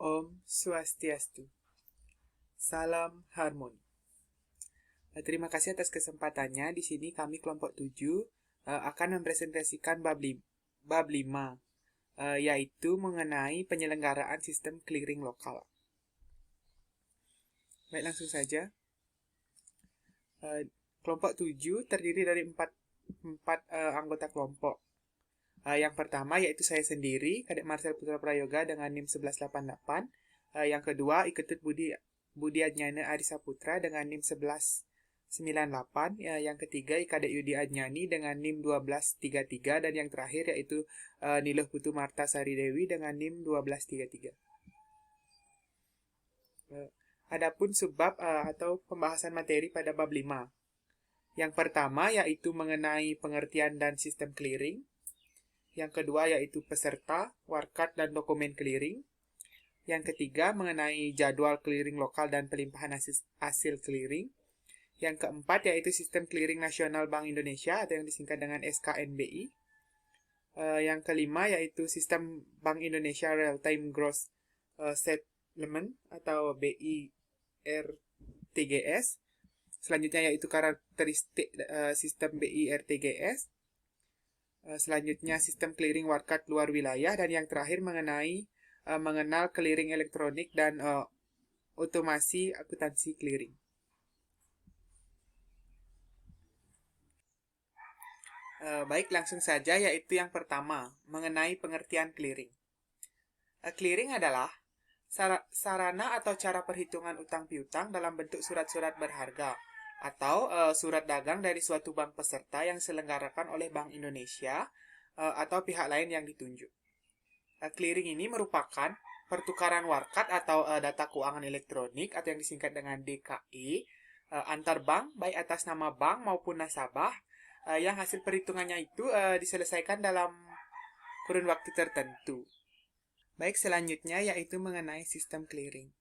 Om Swastiastu. Salam harmoni. Terima kasih atas kesempatannya. Di sini kami kelompok 7 akan mempresentasikan bab 5, yaitu mengenai penyelenggaraan sistem clearing lokal. Baik, langsung saja. Kelompok 7 terdiri dari empat anggota kelompok. Yang pertama yaitu saya sendiri, Kadek Marcel Putra Prayoga dengan NIM 1188. Yang kedua, Iketut Budi Adnyana Arisa Putra dengan NIM 1198. Yang ketiga, Kadek Yudi Adnyani dengan NIM 1233. Dan yang terakhir yaitu Niluh Putu Marta Sari Dewi dengan NIM 1233. Adapun subbab atau pembahasan materi pada bab 5. Yang pertama yaitu mengenai pengertian dan sistem clearing. Yang kedua yaitu peserta, warkat, dan dokumen clearing. Yang ketiga mengenai jadwal clearing lokal dan pelimpahan hasil clearing. Yang keempat yaitu sistem clearing nasional Bank Indonesia atau yang disingkat dengan SKNBI. Yang kelima yaitu sistem Bank Indonesia Real Time Gross Settlement atau BIRTGS. Selanjutnya yaitu karakteristik sistem BIRTGS. Selanjutnya sistem clearing warkat luar wilayah, dan yang terakhir mengenai mengenal clearing elektronik dan otomasi akuntansi clearing. Baik, langsung saja yaitu yang pertama mengenai pengertian clearing. Clearing adalah sarana atau cara perhitungan utang piutang dalam bentuk surat-surat berharga atau surat dagang dari suatu bank peserta yang diselenggarakan oleh Bank Indonesia atau pihak lain yang ditunjuk. Clearing ini merupakan pertukaran warkat atau data keuangan elektronik atau yang disingkat dengan DKE antar bank baik atas nama bank maupun nasabah yang hasil perhitungannya itu diselesaikan dalam kurun waktu tertentu. Baik, selanjutnya yaitu mengenai sistem clearing.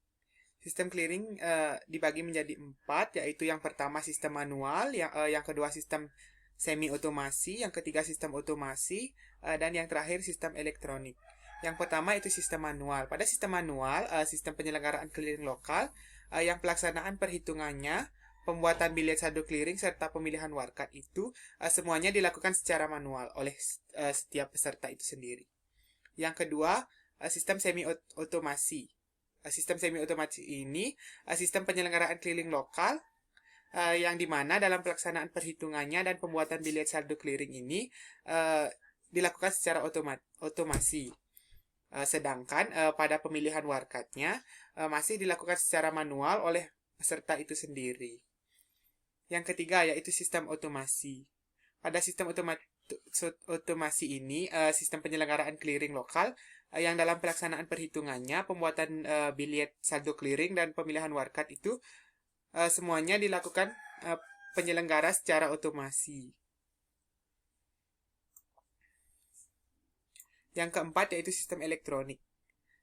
Sistem clearing dibagi menjadi 4, yaitu yang pertama sistem manual, yang kedua sistem semi-otomasi, yang ketiga sistem otomasi, dan yang terakhir sistem elektronik. Yang pertama itu sistem manual. Pada sistem manual, sistem penyelenggaraan clearing lokal, yang pelaksanaan perhitungannya, pembuatan bilet saldo clearing, serta pemilihan warkat itu, semuanya dilakukan secara manual oleh setiap peserta itu sendiri. Yang kedua, sistem semi-otomasi. Sistem semi-otomatis ini sistem penyelenggaraan clearing lokal yang dimana dalam pelaksanaan perhitungannya dan pembuatan bilet saldo clearing ini dilakukan secara otomasi. Sedangkan pada pemilihan warkatnya masih dilakukan secara manual oleh peserta itu sendiri. Yang ketiga yaitu sistem otomasi. Pada sistem otomasi ini, sistem penyelenggaraan clearing lokal yang dalam pelaksanaan perhitungannya, pembuatan bilet saldo clearing dan pemilihan warkat itu semuanya dilakukan penyelenggara secara otomasi. Yang keempat yaitu sistem elektronik.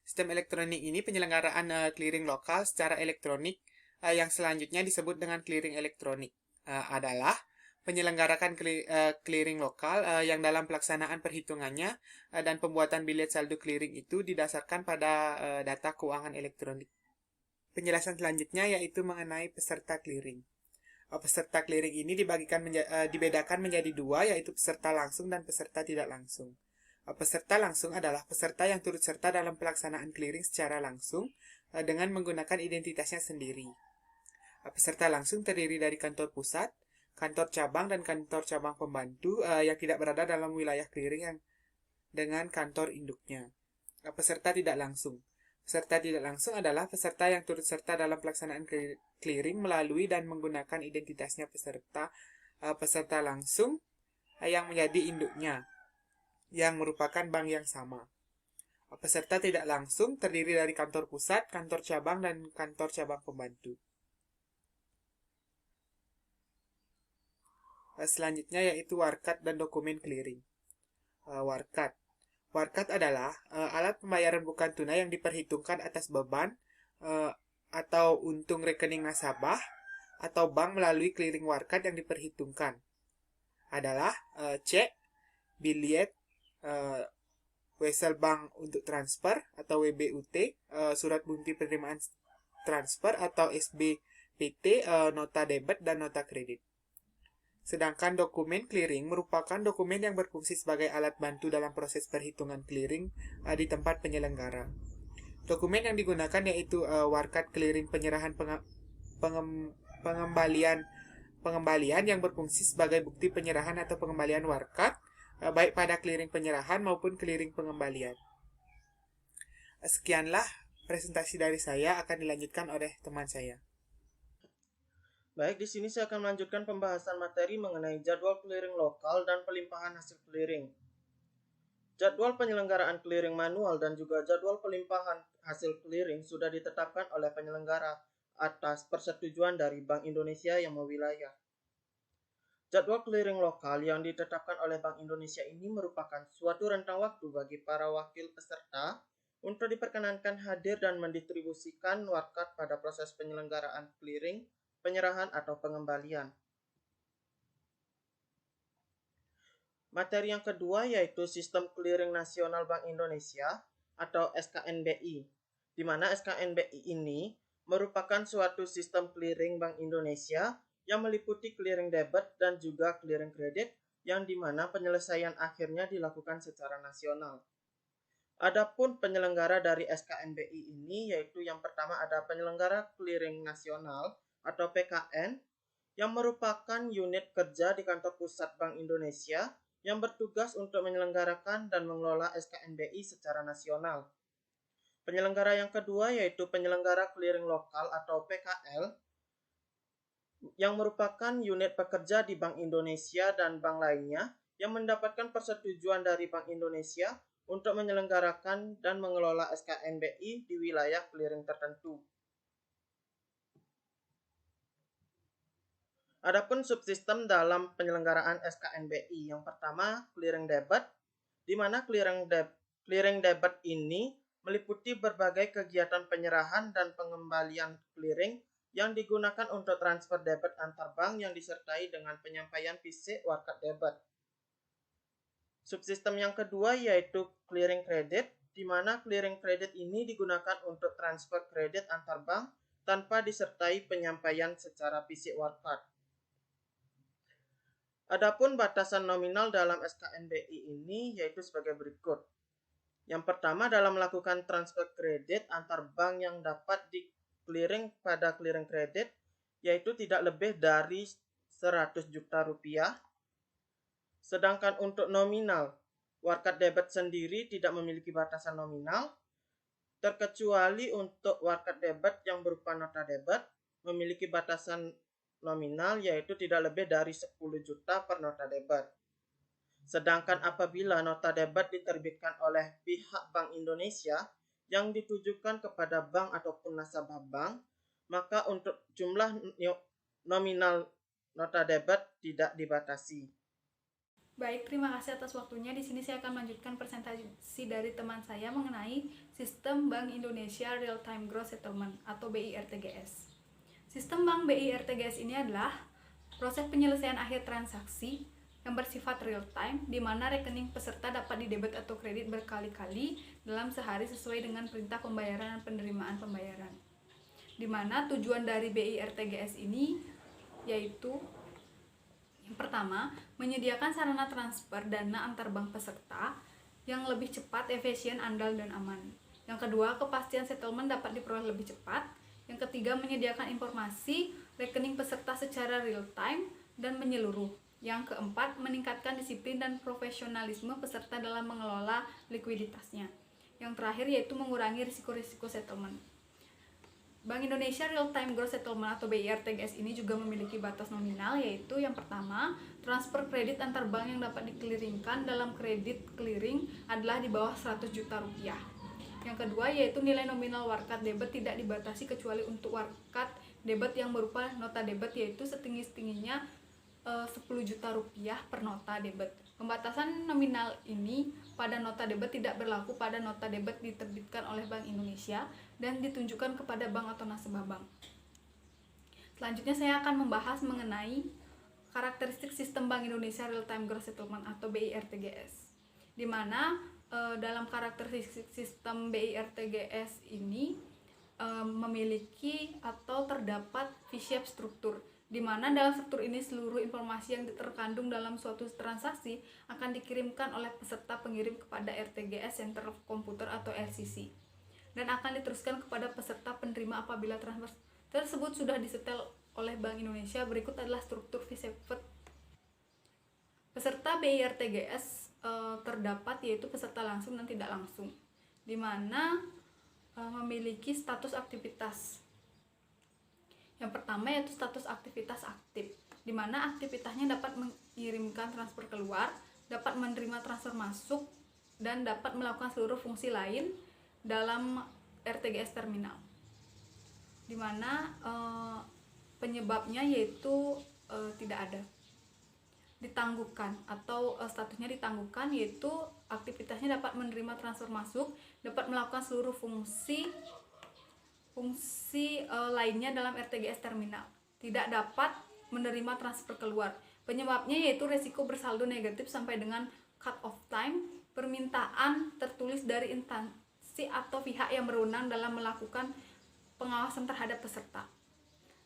Sistem elektronik ini penyelenggaraan clearing lokal secara elektronik yang selanjutnya disebut dengan clearing elektronik adalah penyelenggarakan clearing lokal yang dalam pelaksanaan perhitungannya dan pembuatan bilet saldo clearing itu didasarkan pada data keuangan elektronik. Penjelasan selanjutnya yaitu mengenai peserta clearing. Peserta clearing ini dibedakan menjadi dua, yaitu peserta langsung dan peserta tidak langsung. Peserta langsung adalah peserta yang turut serta dalam pelaksanaan clearing secara langsung dengan menggunakan identitasnya sendiri. Peserta langsung terdiri dari kantor pusat, kantor cabang, dan kantor cabang pembantu yang tidak berada dalam wilayah clearing yang dengan kantor induknya. Peserta tidak langsung. Peserta tidak langsung adalah peserta yang turut serta dalam pelaksanaan clearing melalui dan menggunakan identitasnya peserta langsung yang menjadi induknya, yang merupakan bank yang sama. Peserta tidak langsung terdiri dari kantor pusat, kantor cabang, dan kantor cabang pembantu. Selanjutnya yaitu warkat dan dokumen clearing. Warkat adalah alat pembayaran bukan tunai yang diperhitungkan atas beban atau untung rekening nasabah atau bank melalui clearing warkat yang diperhitungkan adalah cek, bilet, wesel bank untuk transfer atau WBUT, surat bukti penerimaan transfer atau SBPT, nota debit dan nota kredit. Sedangkan dokumen clearing merupakan dokumen yang berfungsi sebagai alat bantu dalam proses perhitungan clearing di tempat penyelenggara. Dokumen yang digunakan yaitu warkat clearing penyerahan pengembalian yang berfungsi sebagai bukti penyerahan atau pengembalian warkat, baik pada clearing penyerahan maupun clearing pengembalian. Sekianlah presentasi dari saya, akan dilanjutkan oleh teman saya. Baik, di sini saya akan melanjutkan pembahasan materi mengenai jadwal clearing lokal dan pelimpahan hasil clearing. Jadwal penyelenggaraan clearing manual dan juga jadwal pelimpahan hasil clearing sudah ditetapkan oleh penyelenggara atas persetujuan dari Bank Indonesia yang mewilayah. Jadwal clearing lokal yang ditetapkan oleh Bank Indonesia ini merupakan suatu rentang waktu bagi para wakil peserta untuk diperkenankan hadir dan mendistribusikan warkat pada proses penyelenggaraan clearing, penyerahan atau pengembalian. Materi yang kedua yaitu Sistem Clearing Nasional Bank Indonesia atau SKNBI, di mana SKNBI ini merupakan suatu sistem clearing Bank Indonesia yang meliputi clearing debit dan juga clearing kredit, yang di mana penyelesaian akhirnya dilakukan secara nasional. Adapun penyelenggara dari SKNBI ini yaitu yang pertama ada penyelenggara clearing nasional atau PKN, yang merupakan unit kerja di kantor pusat Bank Indonesia yang bertugas untuk menyelenggarakan dan mengelola SKNBI secara nasional. Penyelenggara yang kedua yaitu penyelenggara clearing lokal atau PKL, yang merupakan unit pekerja di Bank Indonesia dan bank lainnya yang mendapatkan persetujuan dari Bank Indonesia untuk menyelenggarakan dan mengelola SKNBI di wilayah clearing tertentu. Adapun subsistem dalam penyelenggaraan SKNBI, yang pertama clearing debit, di mana clearing debit ini meliputi berbagai kegiatan penyerahan dan pengembalian clearing yang digunakan untuk transfer debit antar bank yang disertai dengan penyampaian fisik warkat debit. Subsistem yang kedua yaitu clearing kredit, di mana clearing kredit ini digunakan untuk transfer kredit antar bank tanpa disertai penyampaian secara fisik warkat. Adapun batasan nominal dalam SKNBI ini yaitu sebagai berikut. Yang pertama, dalam melakukan transfer kredit antar bank yang dapat di clearing pada clearing kredit, yaitu tidak lebih dari 100 juta rupiah. Sedangkan untuk nominal, warkat debit sendiri tidak memiliki batasan nominal, terkecuali untuk warkat debit yang berupa nota debit memiliki batasan nominal yaitu tidak lebih dari 10 juta per nota debit. Sedangkan apabila nota debit diterbitkan oleh pihak Bank Indonesia yang ditujukan kepada bank ataupun nasabah bank, maka untuk jumlah nominal nota debit tidak dibatasi. Baik, terima kasih atas waktunya. Di sini saya akan melanjutkan presentasi dari teman saya mengenai Sistem Bank Indonesia Real Time Gross Settlement atau BIRTGS. Sistem Bank BIRTGS ini adalah proses penyelesaian akhir transaksi yang bersifat real time, di mana rekening peserta dapat didebit atau kredit berkali-kali dalam sehari sesuai dengan perintah pembayaran dan penerimaan pembayaran. Di mana tujuan dari BIRTGS ini yaitu yang pertama, menyediakan sarana transfer dana antar bank peserta yang lebih cepat, efisien, andal, dan aman. Yang kedua, kepastian settlement dapat diperoleh lebih cepat. Yang ketiga, menyediakan informasi rekening peserta secara real time dan menyeluruh. Yang keempat, meningkatkan disiplin dan profesionalisme peserta dalam mengelola likuiditasnya. Yang terakhir yaitu mengurangi risiko-risiko settlement. Bank Indonesia Real Time Gross Settlement atau BIRTGS ini juga memiliki batas nominal, yaitu yang pertama, transfer kredit antar bank yang dapat dikeliringkan dalam kredit clearing adalah di bawah 100 juta rupiah. Yang kedua yaitu nilai nominal warkat debit tidak dibatasi kecuali untuk warkat debit yang berupa nota debit, yaitu setinggi-tingginya 10 juta rupiah per nota debit. Pembatasan nominal ini pada nota debit tidak berlaku pada nota debit diterbitkan oleh Bank Indonesia dan ditunjukkan kepada bank atau nasabah bank. Selanjutnya saya akan membahas mengenai karakteristik sistem Bank Indonesia Real Time Gross Settlement atau BIRTGS, di mana dalam karakteristik sistem BIRTGS ini memiliki atau terdapat V-shape struktur, di mana dalam struktur ini seluruh informasi yang terkandung dalam suatu transaksi akan dikirimkan oleh peserta pengirim kepada RTGS Center of Computer atau RCC, dan akan diteruskan kepada peserta penerima apabila transfer tersebut sudah disetel oleh Bank Indonesia. Berikut adalah struktur V-shape peserta BIRTGS terdapat, yaitu peserta langsung dan tidak langsung, di mana memiliki status aktivitas. Yang pertama yaitu status aktivitas aktif, di mana aktivitasnya dapat mengirimkan transfer keluar, dapat menerima transfer masuk, dan dapat melakukan seluruh fungsi lain dalam RTGS terminal, di mana penyebabnya yaitu tidak ada, ditangguhkan atau statusnya ditangguhkan, yaitu aktivitasnya dapat menerima transfer masuk, dapat melakukan seluruh fungsi lainnya dalam RTGS terminal, tidak dapat menerima transfer keluar. Penyebabnya yaitu resiko bersaldo negatif sampai dengan cut off time, permintaan tertulis dari instansi atau pihak yang berwenang dalam melakukan pengawasan terhadap peserta,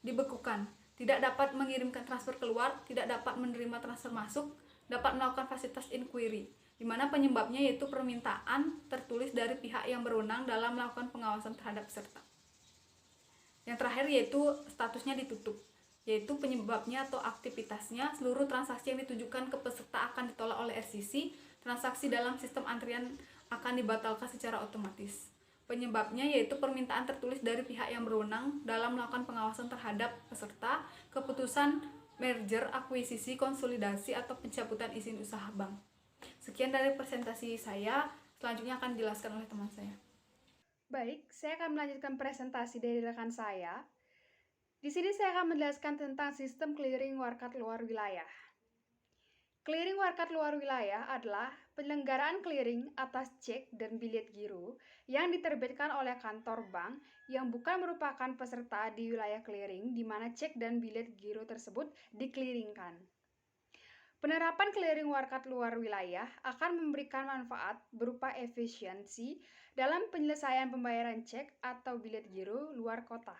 dibekukan, tidak dapat mengirimkan transfer keluar, tidak dapat menerima transfer masuk, dapat melakukan fasilitas inquiry, di mana penyebabnya yaitu permintaan tertulis dari pihak yang berwenang dalam melakukan pengawasan terhadap peserta. Yang terakhir yaitu statusnya ditutup, yaitu penyebabnya atau aktivitasnya seluruh transaksi yang ditujukan ke peserta akan ditolak oleh RCC, transaksi dalam sistem antrian akan dibatalkan secara otomatis. Penyebabnya yaitu permintaan tertulis dari pihak yang berwenang dalam melakukan pengawasan terhadap peserta, keputusan merger, akuisisi, konsolidasi, atau pencabutan izin usaha bank. Sekian dari presentasi saya, selanjutnya akan dijelaskan oleh teman saya. Baik, saya akan melanjutkan presentasi dari rekan saya. Di sini saya akan menjelaskan tentang sistem clearing warkat luar wilayah. Clearing warkat luar wilayah adalah penyelenggaraan clearing atas cek dan bilet giro yang diterbitkan oleh kantor bank yang bukan merupakan peserta di wilayah clearing di mana cek dan bilet giro tersebut dikliringkan. Penerapan clearing warkat luar wilayah akan memberikan manfaat berupa efisiensi dalam penyelesaian pembayaran cek atau bilet giro luar kota,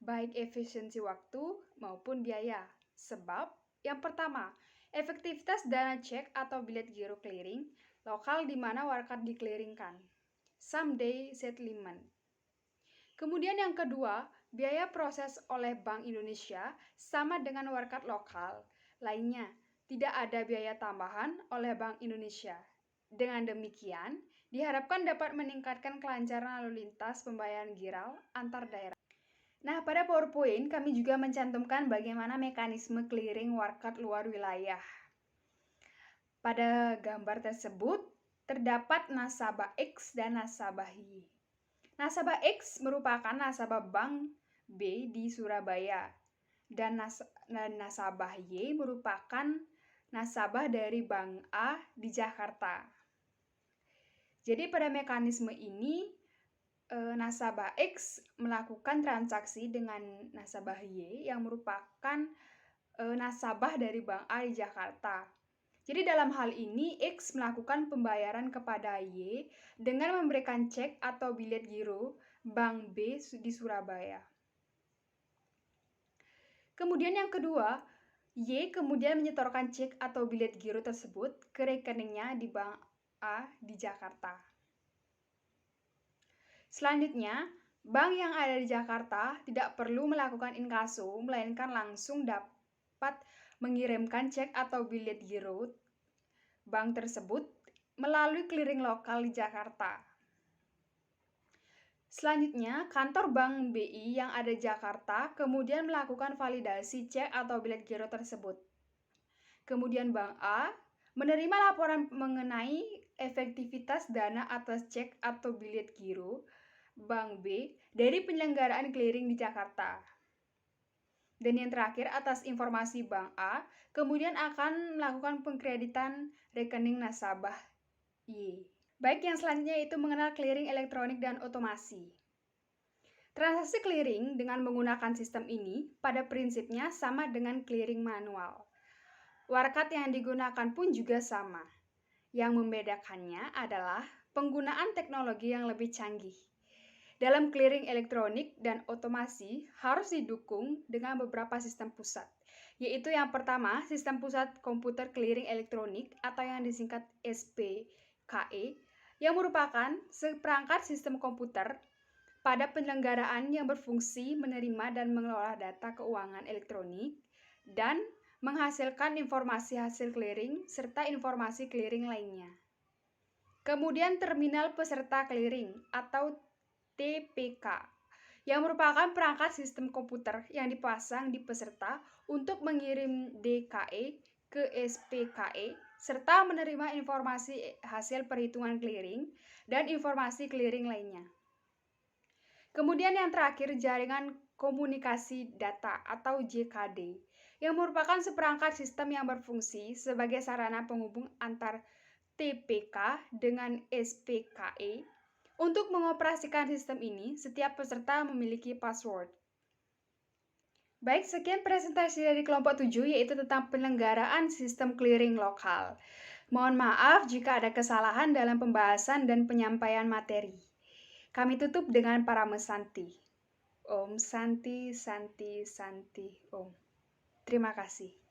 baik efisiensi waktu maupun biaya. Sebab yang pertama, efektivitas dana cek atau bilet giro clearing lokal di mana warkat dikliringkan, same-day settlement. Kemudian yang kedua, biaya proses oleh Bank Indonesia sama dengan warkat lokal lainnya, tidak ada biaya tambahan oleh Bank Indonesia. Dengan demikian, diharapkan dapat meningkatkan kelancaran lalu lintas pembayaran giral antar daerah. Nah, pada PowerPoint kami juga mencantumkan bagaimana mekanisme clearing warkat luar wilayah. Pada gambar tersebut terdapat nasabah X dan nasabah Y. Nasabah X merupakan nasabah Bank B di Surabaya dan nasabah Y merupakan nasabah dari Bank A di Jakarta. Jadi pada mekanisme ini nasabah X melakukan transaksi dengan nasabah Y yang merupakan nasabah dari Bank A di Jakarta. Jadi dalam hal ini X melakukan pembayaran kepada Y dengan memberikan cek atau bilet giro Bank B di Surabaya. Kemudian yang kedua, Y kemudian menyetorkan cek atau bilet giro tersebut ke rekeningnya di Bank A di Jakarta. Selanjutnya, bank yang ada di Jakarta tidak perlu melakukan inkaso, melainkan langsung dapat mengirimkan cek atau bilet giro bank tersebut melalui clearing lokal di Jakarta. Selanjutnya, kantor Bank BI yang ada di Jakarta kemudian melakukan validasi cek atau bilet giro tersebut. Kemudian Bank A menerima laporan mengenai efektivitas dana atas cek atau bilet giro Bank B dari penyelenggaraan clearing di Jakarta. Dan yang terakhir, atas informasi Bank A, kemudian akan melakukan pengkreditan rekening nasabah Y. Baik, yang selanjutnya itu mengenal clearing elektronik dan otomasi. Transaksi clearing dengan menggunakan sistem ini pada prinsipnya sama dengan clearing manual. Warkat yang digunakan pun juga sama. Yang membedakannya adalah penggunaan teknologi yang lebih canggih. Dalam clearing elektronik dan otomasi harus didukung dengan beberapa sistem pusat, yaitu yang pertama, sistem pusat komputer clearing elektronik atau yang disingkat SPKE, yang merupakan seperangkat sistem komputer pada penyelenggaraan yang berfungsi menerima dan mengelola data keuangan elektronik dan menghasilkan informasi hasil clearing serta informasi clearing lainnya. Kemudian terminal peserta clearing atau TPK, yang merupakan perangkat sistem komputer yang dipasang di peserta untuk mengirim DKE ke SPKE serta menerima informasi hasil perhitungan clearing dan informasi clearing lainnya. Kemudian yang terakhir, jaringan komunikasi data atau JKD, yang merupakan seperangkat sistem yang berfungsi sebagai sarana penghubung antar TPK dengan SPKE. Untuk mengoperasikan sistem ini, setiap peserta memiliki password. Baik, sekian presentasi dari kelompok 7, yaitu tentang penyelenggaraan sistem clearing lokal. Mohon maaf jika ada kesalahan dalam pembahasan dan penyampaian materi. Kami tutup dengan Parama Santi. Om Santi, Santi, Santi, Om. Terima kasih.